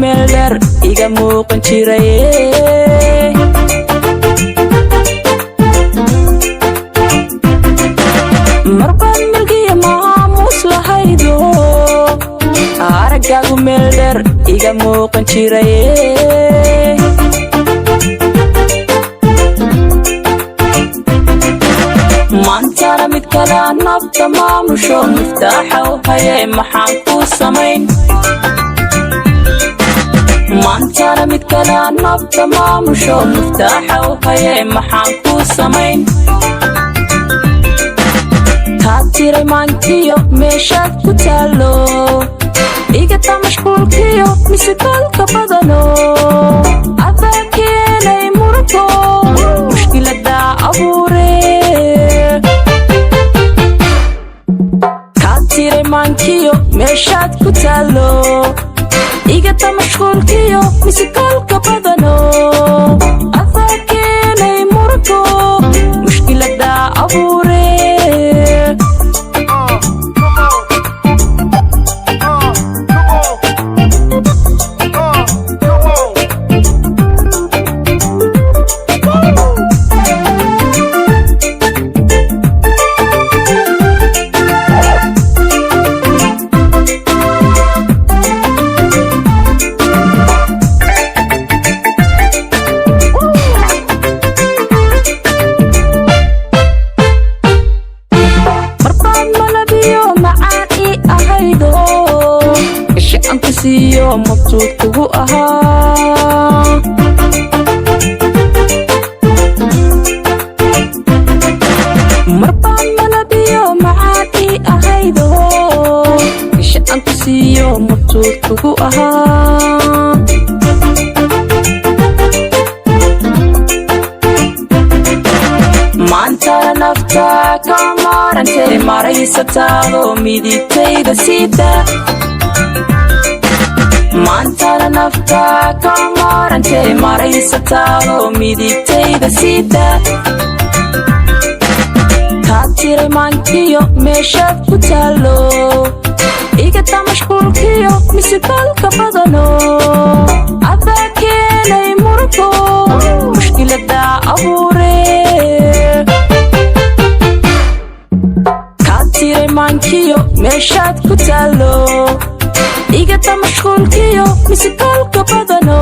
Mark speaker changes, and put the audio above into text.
Speaker 1: meeldheer iga muuqan jiray marbaan milgiya maamuus lahaydo araggaagu meeldheer iga muuqan jiray maantana mid kale nabta maamusho miftaaxa u hayay maxaan kuu samayn maantana mid kale nabta maamusho miftaaxa u hayay maxaan kuu samayn kaa tiray maankiyo meeshaad ku taalo igata mashquulkiyo mise kolka badano adaa keenay murugo mushkilada abuure maankiyo meeshaad ku taalo igata mashquulkiyo mise kolka badano adaa keenay murugo mushkilada abuure mabsuud kugu ahaa marbaan malabiyo macaan ii ahaydo isha aan ku siiyo mabsuud kugu ahaa maantana nafta ka maarantay maraysataado midigtayda sida maantana nafta ka maarantay maraysataado midigtayda sida kaa tiray maankiyo meeshaad ku taalo igata mashquulkiyo mise kolka badano adaa keenay murugo mushkilada abuure kaa tiray maankiyo meeshaad ku taalo igata mashquulkiyo mise kolka badano